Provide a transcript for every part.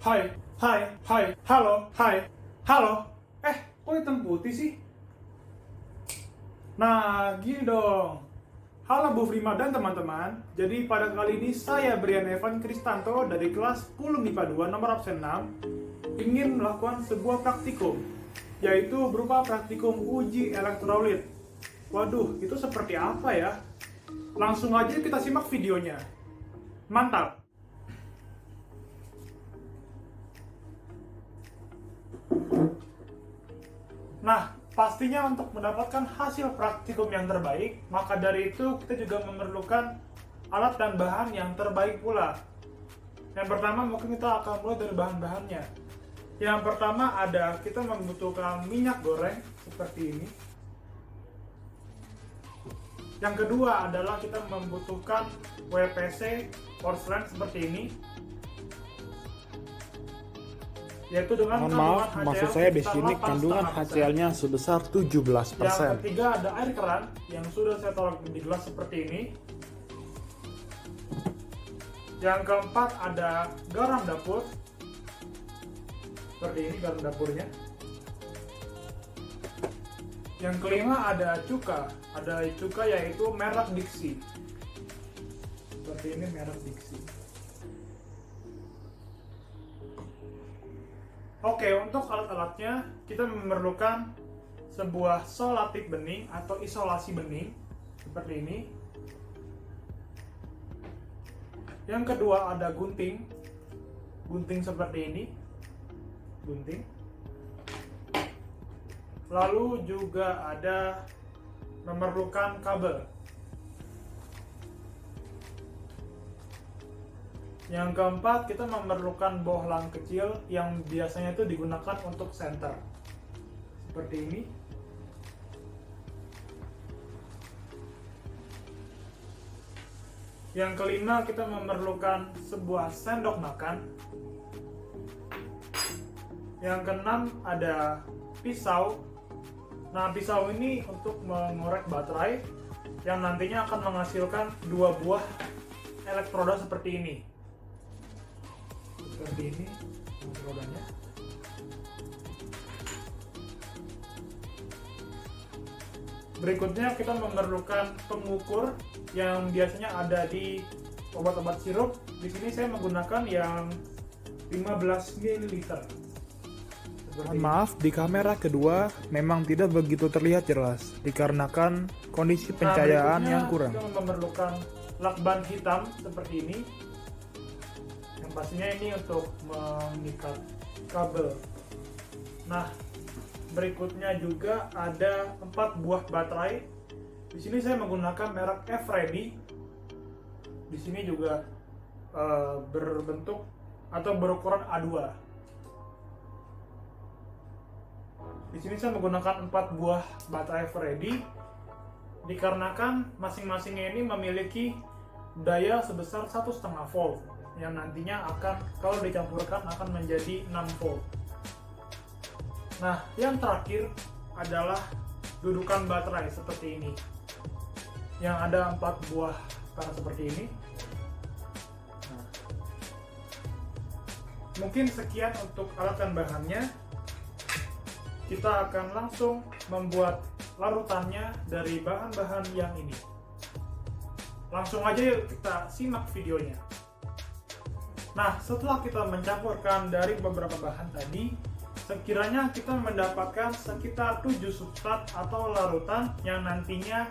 Hai, hai, hai, halo, hai, halo. Kok hitam putih sih? Nah, gini dong. Halo Bu Frima dan teman-teman. Jadi pada kali ini saya Brian Evan Kristanto dari kelas 10 MIPA 2 nomor absen 6 ingin melakukan sebuah praktikum, yaitu berupa praktikum uji elektrolit. Waduh, itu seperti apa ya? Langsung aja kita simak videonya. Mantap! Nah, pastinya untuk mendapatkan hasil praktikum yang terbaik, maka dari itu kita juga memerlukan alat dan bahan yang terbaik pula. Yang pertama mungkin kita akan mulai dari bahan-bahannya. Yang pertama kita membutuhkan minyak goreng seperti ini. Yang kedua adalah kita membutuhkan WPC porselen seperti ini, yaitu dengan Mohon maaf, maksud saya di sini kandungan HCl-nya sebesar 17%. Yang ketiga ada air keran yang sudah saya taruh di gelas seperti ini. Yang keempat ada garam dapur. Seperti ini garam dapurnya. Yang kelima ada cuka. Ada cuka yaitu merek Dixi. Seperti ini merek Dixi. Oke, untuk alat-alatnya kita memerlukan sebuah solatif bening atau isolasi bening seperti ini. Yang kedua ada gunting seperti ini, gunting. Lalu juga ada memerlukan kabel. Yang keempat, kita memerlukan bohlam kecil yang biasanya itu digunakan untuk senter. Seperti ini. Yang kelima, kita memerlukan sebuah sendok makan. Yang keenam, ada pisau. Nah, pisau ini untuk mengorek baterai yang nantinya akan menghasilkan dua buah elektroda seperti ini. Seperti ini rodanya. Berikutnya kita memerlukan pengukur yang biasanya ada di obat-obat sirup. Di sini saya menggunakan yang 15 ml. Mohon maaf, di kamera kedua memang tidak begitu terlihat jelas dikarenakan kondisi pencahayaan yang kurang. Kita memerlukan lakban hitam seperti ini. Yang pastinya ini untuk mengikat kabel. Nah, berikutnya juga ada 4 buah baterai. Di sini saya menggunakan merek F-Ready. Di sini juga berbentuk atau berukuran A2. Di sini saya menggunakan 4 buah baterai F-Ready dikarenakan masing-masingnya ini memiliki daya sebesar 1,5 volt yang nantinya akan kalau dicampurkan akan menjadi 6 volt. Nah, yang terakhir adalah dudukan baterai seperti ini. Yang ada 4 buah panel seperti ini. Nah, mungkin sekian untuk alat dan bahannya. Kita akan langsung membuat larutannya dari bahan-bahan yang ini. Langsung aja yuk kita simak videonya. Nah, setelah kita mencampurkan dari beberapa bahan tadi, sekiranya kita mendapatkan sekitar 7 substrat atau larutan yang nantinya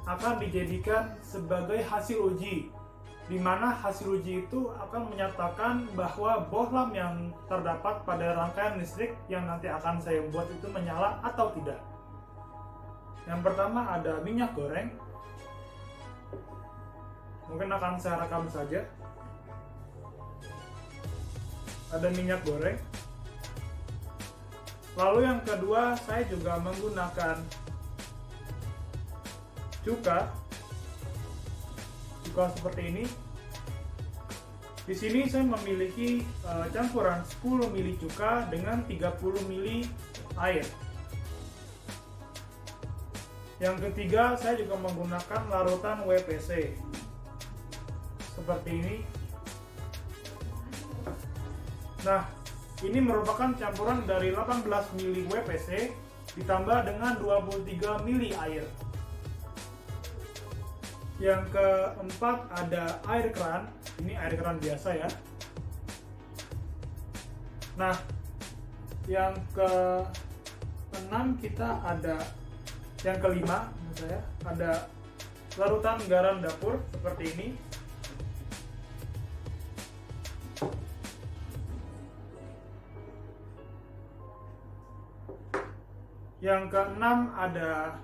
akan dijadikan sebagai hasil uji, di mana hasil uji itu akan menyatakan bahwa bohlam yang terdapat pada rangkaian listrik yang nanti akan saya buat itu menyala atau tidak. Yang pertama ada minyak goreng. Mungkin akan saya rekam saja. Ada minyak goreng. Lalu yang kedua, saya juga menggunakan cuka seperti ini. Di sini saya memiliki campuran 10 ml cuka dengan 30 ml air. Yang ketiga, saya juga menggunakan larutan WPC. Seperti ini. Nah, ini merupakan campuran dari 18 mili WPC ditambah dengan 23 mili air. Yang keempat ada air keran. Ini air keran biasa ya. Nah, yang keenam kita ada, yang kelima maksud saya, ada larutan garam dapur seperti ini. Yang keenam ada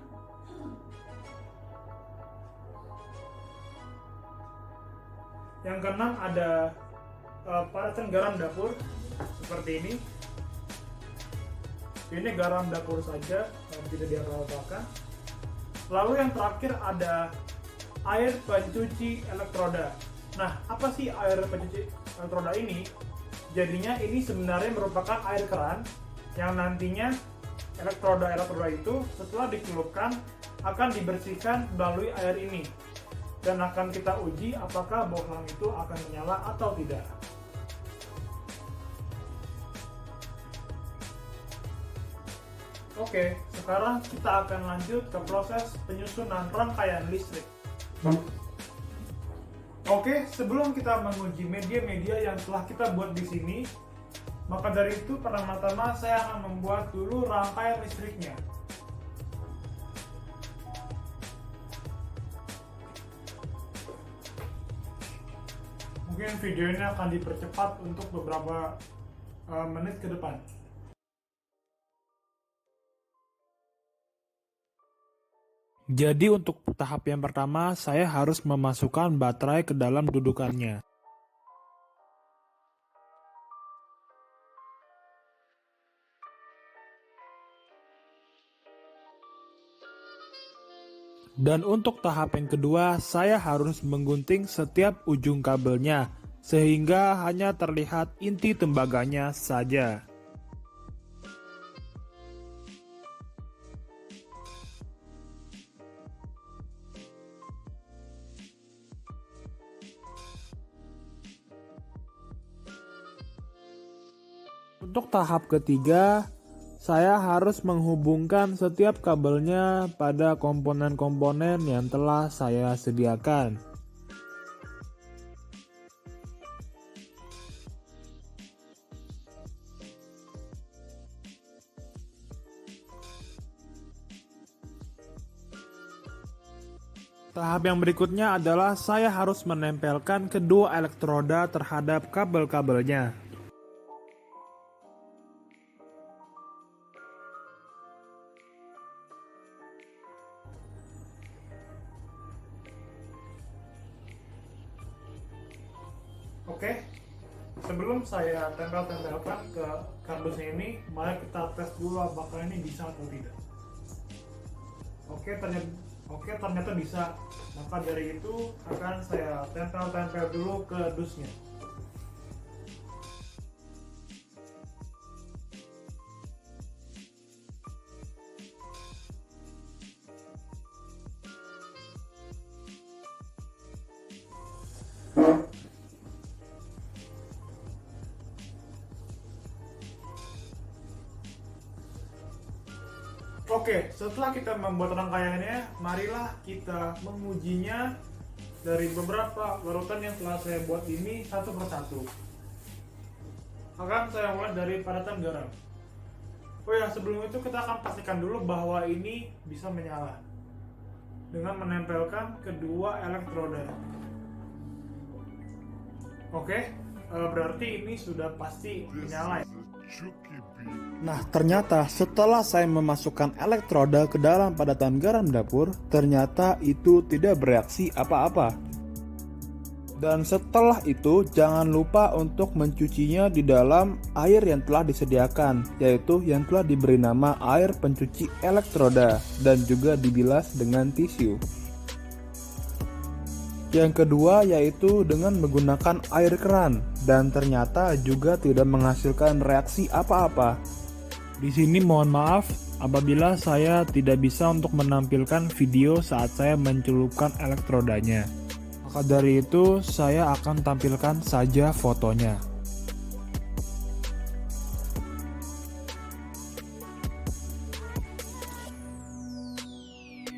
parutan garam dapur seperti ini. Ini garam dapur saja, tidak diapa-apakan. Lalu yang terakhir ada air pencuci elektroda. Nah, apa sih air pencuci elektroda ini? Jadinya ini sebenarnya merupakan air keran yang nantinya elektroda itu setelah dicelupkan akan dibersihkan melalui air ini, dan akan kita uji apakah bohlam itu akan menyala atau tidak. Oke, sekarang kita akan lanjut ke proses penyusunan rangkaian listrik. Oke, sebelum kita menguji media-media yang telah kita buat di sini, maka dari itu pertama-tama saya akan membuat dulu rangkaian listriknya. Mungkin video ini akan dipercepat untuk beberapa menit ke depan. Jadi untuk tahap yang pertama, saya harus memasukkan baterai ke dalam dudukannya. Dan untuk tahap yang kedua, saya harus menggunting setiap ujung kabelnya, sehingga hanya terlihat inti tembaganya saja. Untuk tahap ketiga, saya harus menghubungkan setiap kabelnya pada komponen-komponen yang telah saya sediakan. Tahap yang berikutnya adalah saya harus menempelkan kedua elektroda terhadap kabel-kabelnya. Oke, sebelum saya tempel-tempelkan ke kardusnya ini, mari kita tes dulu apakah ini bisa atau tidak. Oke, ternyata bisa. Maka dari itu akan saya tempel-tempel dulu ke dusnya. Oke, setelah kita membuat rangkaiannya, marilah kita mengujinya dari beberapa larutan yang telah saya buat ini satu persatu. Akan saya mulai dari parutan garam. Oh ya, sebelum itu kita akan pastikan dulu bahwa ini bisa menyala dengan menempelkan kedua elektroda. Oke, berarti ini sudah pasti menyala ya. Nah, ternyata setelah saya memasukkan elektroda ke dalam padatan garam dapur, ternyata itu tidak bereaksi apa-apa. Dan setelah itu, jangan lupa untuk mencucinya di dalam air yang telah disediakan, yaitu yang telah diberi nama air pencuci elektroda, dan juga dibilas dengan tisu. Yang kedua yaitu dengan menggunakan air keran, dan ternyata juga tidak menghasilkan reaksi apa-apa. Di sini mohon maaf apabila saya tidak bisa untuk menampilkan video saat saya mencelupkan elektrodanya. Maka dari itu saya akan tampilkan saja fotonya.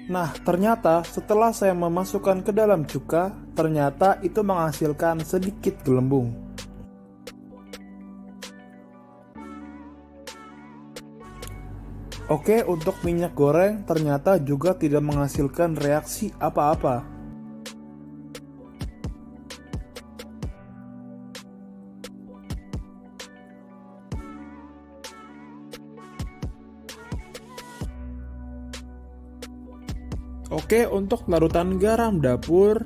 Nah, ternyata setelah saya memasukkan ke dalam cuka, ternyata itu menghasilkan sedikit gelembung. Oke, untuk minyak goreng ternyata juga tidak menghasilkan reaksi apa-apa. Oke, untuk larutan garam dapur,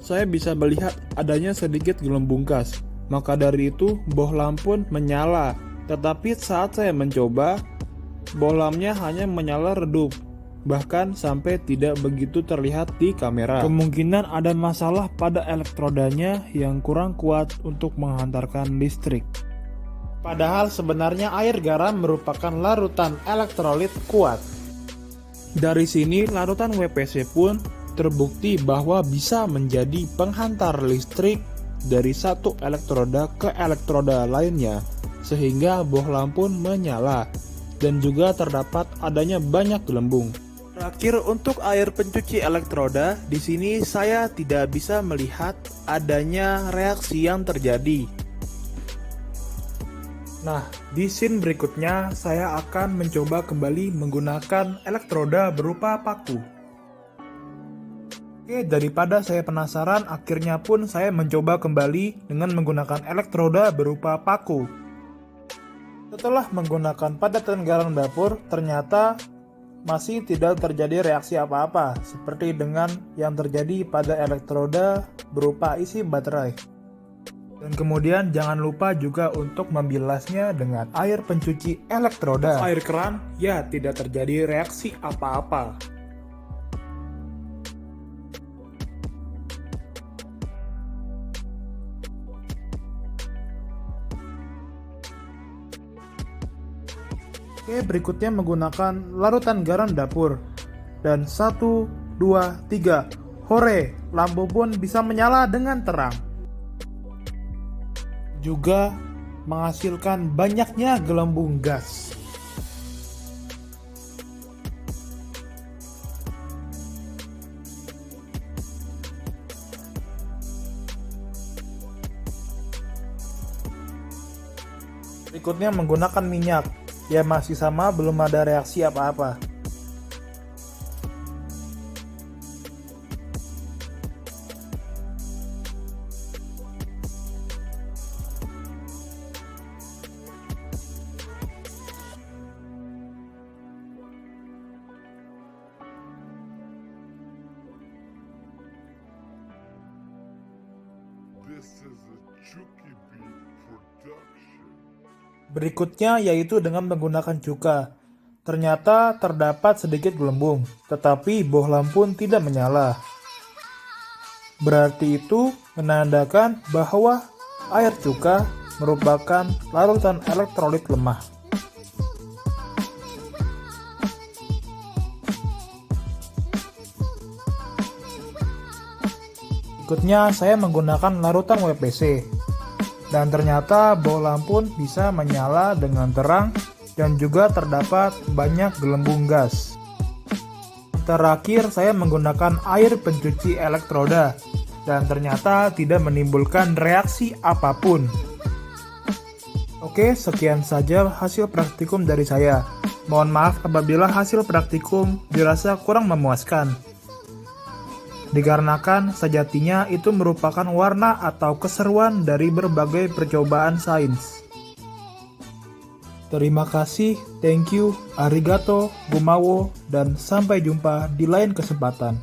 saya bisa melihat adanya sedikit gelembung gas. Maka dari itu, bohlam pun menyala. Tetapi saat saya mencoba, bohlamnya hanya menyala redup. Bahkan sampai tidak begitu terlihat di kamera. Kemungkinan ada masalah pada elektrodanya yang kurang kuat untuk menghantarkan listrik. Padahal sebenarnya air garam merupakan larutan elektrolit kuat. Dari sini larutan WPC pun terbukti bahwa bisa menjadi penghantar listrik dari satu elektroda ke elektroda lainnya, sehingga bohlam pun menyala dan juga terdapat adanya banyak gelembung. Terakhir untuk air pencuci elektroda, di sini saya tidak bisa melihat adanya reaksi yang terjadi. Nah, di scene berikutnya saya akan mencoba kembali menggunakan elektroda berupa paku. Oke, daripada saya penasaran, akhirnya pun saya mencoba kembali dengan menggunakan elektroda berupa paku. Setelah menggunakan padatan garam dapur, ternyata masih tidak terjadi reaksi apa-apa, seperti dengan yang terjadi pada elektroda berupa isi baterai. Dan kemudian jangan lupa juga untuk membilasnya dengan air pencuci elektroda. Air keran, ya tidak terjadi reaksi apa-apa. Oke, berikutnya menggunakan larutan garam dapur. Dan 1, 2, 3. Hore, lampu pun bisa menyala dengan terang. Juga menghasilkan banyaknya gelembung gas. Berikutnya menggunakan minyak. Ya masih sama, belum ada reaksi apa-apa. This is a Chucky Beat production. Berikutnya yaitu dengan menggunakan cuka. Ternyata terdapat sedikit gelembung, tetapi bohlam pun tidak menyala. Berarti itu menandakan bahwa air cuka merupakan larutan elektrolit lemah. Berikutnya saya menggunakan larutan WPC. Dan ternyata bohlam pun bisa menyala dengan terang dan juga terdapat banyak gelembung gas. Terakhir saya menggunakan air pencuci elektroda dan ternyata tidak menimbulkan reaksi apapun. Oke, sekian saja hasil praktikum dari saya. Mohon maaf apabila hasil praktikum dirasa kurang memuaskan. Dikarenakan sejatinya itu merupakan warna atau keseruan dari berbagai percobaan sains. Terima kasih, thank you, arigato, gumawo, dan sampai jumpa di lain kesempatan.